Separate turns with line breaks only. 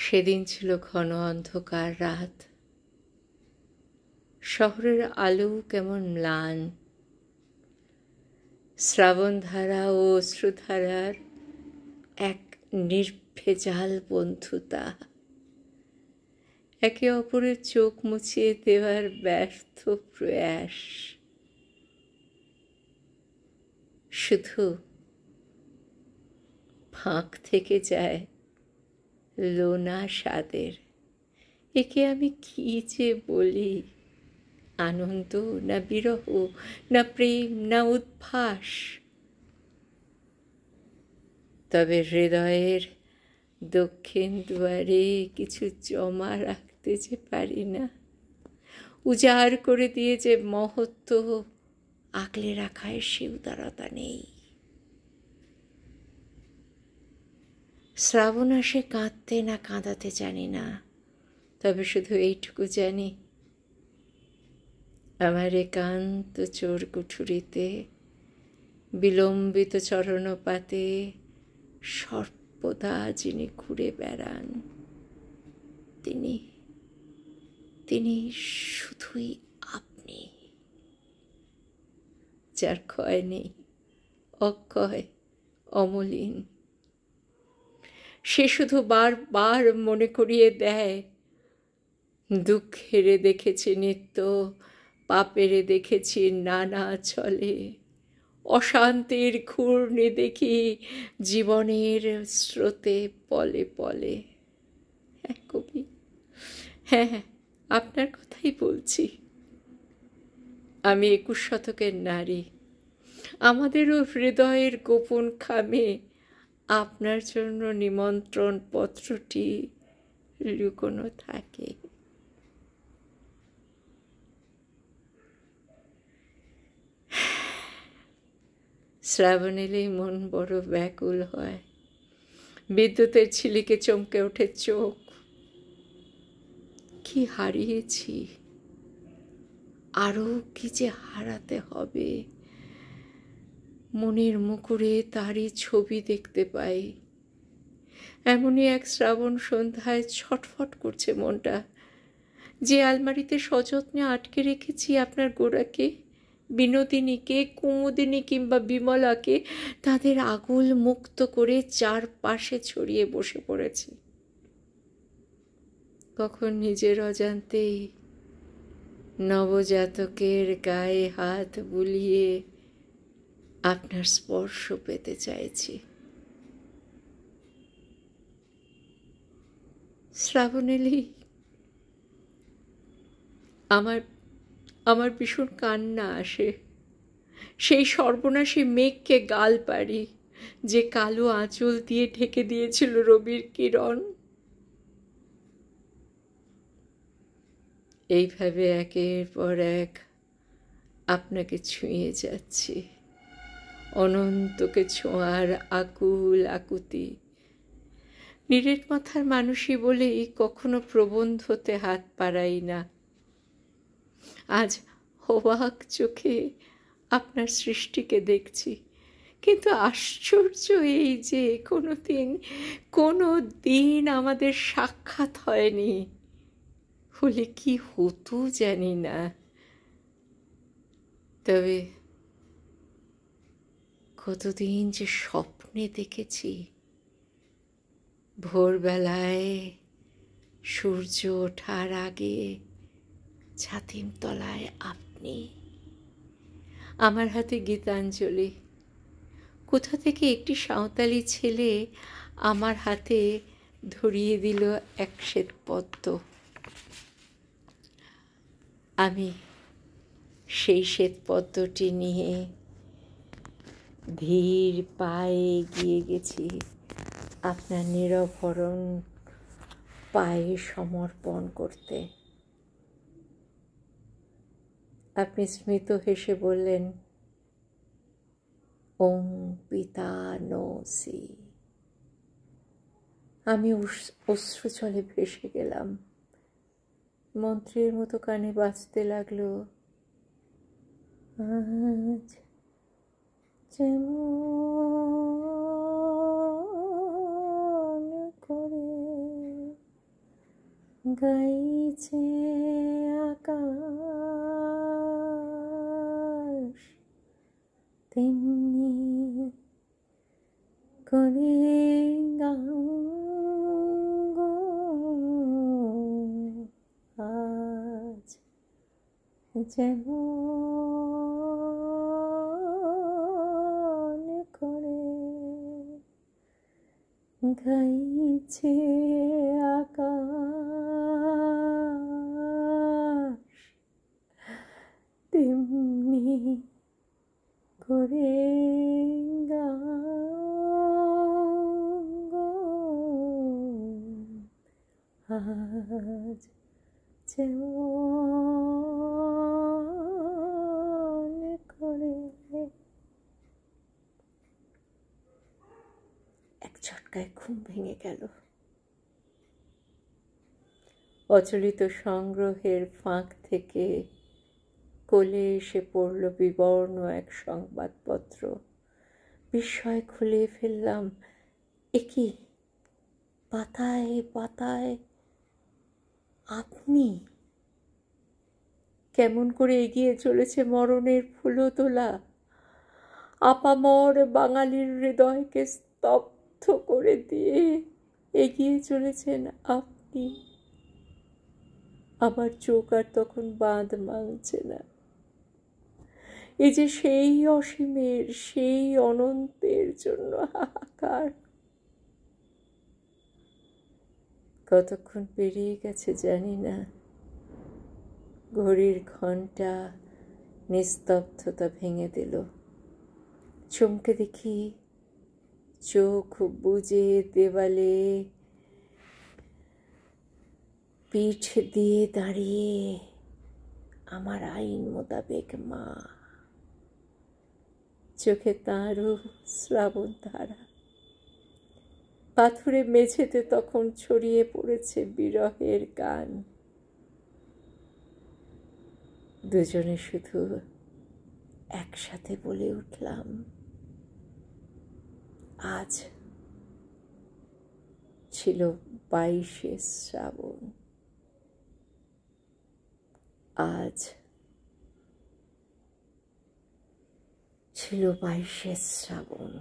সেদিন ছিল ঘন অন্ধকার রাত। শহরের আলো কেমন ম্লান। শ্রাবণধারা ও অশ্রুধারার এক নির্ভেজাল বন্ধুতা, একে অপরের চোখ মুছিয়ে দেওয়ার ব্যর্থ প্রয়াস। শুধু ফাঁক থেকে যায় লোনা স্বাদের। একে আমি কি যে বলি, আনন্দ না বিরহ, না প্রেম, না উদ্ভাস। তবে হৃদয়ের দক্ষিণ দুয়ারে কিছু জমা রাখতে যে পারি না, উজাড় করে দিয়ে যে মহত্ব আগলে রাখায় সে উদারতা নেই। শ্রাবণ আসে কাঁদতে না কাঁদাতে জানি না, তবে শুধু এইটুকু জানি, আমার একান্ত চোর কুঠুরিতে বিলম্বিত চরণপাতে সর্বদা যিনি ঘুরে বেড়ান, তিনি তিনি শুধুই আপনি, যার ক্ষয় নেই, অক্ষয়, অমলিন। সে শুধু বারবার মনে করিয়ে দেয়, দুঃখেরে দেখেছি নিত্য, পাপেরে দেখেছি নানা ছলে, অশান্তির ঘূর্ণি দেখি জীবনের স্রোতে পলে পলে। হ্যাঁ কবি, হ্যাঁ, আপনার কথাই বলছি। আমি 21 শতকের নারী। আমাদেরও হৃদয়ের গোপন খামে আপনার জন্য নিমন্ত্রণ পত্রটি লুকোনো থাকে। শ্রাবণ এলেই মন বড় ব্যাকুল হয়। বিদ্যুতের ঝিলিকে চমকে ওঠে চোখ। কি হারিয়েছি, আরও কি যে হারাতে হবে। মনের মুকুরে তারই ছবি দেখতে পাই। এমনই এক শ্রাবণ সন্ধ্যায় ছটফট করছে মনটা। যে আলমারিতে সযত্নে আটকে রেখেছি আপনার গোড়াকে, বিনোদিনীকে, কুমুদিনী কিংবা বিমলাকে, তাদের আগুল মুক্ত করে চারপাশে ছড়িয়ে বসে পড়েছি। কখন নিজের অজান্তেই নবজাতকের গায়ে হাত বুলিয়ে আপনার স্পর্শ পেতে চাইছি। শ্রাবণ এলেই আমার ভীষণ কান্না আসে। সেই সর্বনাশী মেঘকে গাল পারি, যে কালো আঁচল দিয়ে ঢেকে দিয়েছিল রবির কিরণ। এইভাবে একের পর এক আপনাকে ছুঁয়ে যাচ্ছি, অনন্তকে ছোঁয়ার আকুল আকুতি। নীরের মাথার মানুষই বলেই কখনো প্রবন্ধতে হাত বাড়াই না। আজ অবাক চোখে আপনার সৃষ্টিকে দেখছি, কিন্তু আশ্চর্য এই যে কোনো দিন আমাদের সাক্ষাৎ হয়নি। হলে কি হতো জানি না, তবে কতদিন যে স্বপ্নে দেখেছি, ভোরবেলায় সূর্য ওঠার আগে ছাতিম তলায় আপনি, আমার হাতে গীতাঞ্জলি। কোথা থেকে একটি সাঁওতালি ছেলে আমার হাতে ধরিয়ে দিল এক শ্বেতপদ্ম। আমি সেই শ্বেতপদ্মটি নিয়ে ধীর পায়ে এগিয়ে গেছি আপনার নিরভরণ পায়ে সমর্পণ করতে। আপনি স্মিত হেসে বললেন, ওম পিতা নোসি। আমি অশ্রু জলে ভেসে গেলাম। মন্ত্রের মতো কানে বাজতে লাগলো, আজ যেমন করে গাইছে আকাশ তেমনি করে গান গো আজ যেমন করে গাইছে আকাশ তেমনি করে গান গো আজ যেমন করে। এক ঝটকায় ঘুম ভেঙে গেল। অচলিত সংগ্রহের ফাঁক থেকে কোলে এসে পড়ল বিবর্ণ এক সংবাদপত্র। বিস্ময় খুলে ফেললাম। এ কি, পাতায় পাতায় আপনি! কেমন করে এগিয়ে চলেছে মরণের ফুলতোলা। আপামর বাঙালির হৃদয়কে স্তব্ধ করে দিয়ে এগিয়ে চলেছেন আপনি। আমার চোখ আর তখন বাঁধ মানছে না। এই যে সেই অসীমের, সেই অনন্তের জন্য হাহাকার। কতক্ষণ পেরিয়ে গেছে জানি না। ঘড়ির ঘণ্টা নিস্তব্ধতা ভেঙে দিল। চমকে দেখি চোখ বুজে দেওয়ালে পিঠ দিয়ে দাঁড়িয়ে আমার আইন মোতাবেক মা। চোখে তাঁরও শ্রাবণ ধারা। পাথুরে মেঝেতে তখন ছড়িয়ে পড়েছে বিরহের গান। দুজনে শুধু একসাথে বলে উঠলাম, আজ ছিল 22শে শ্রাবণ। আজ ছিল 22শে শ্রাবণ।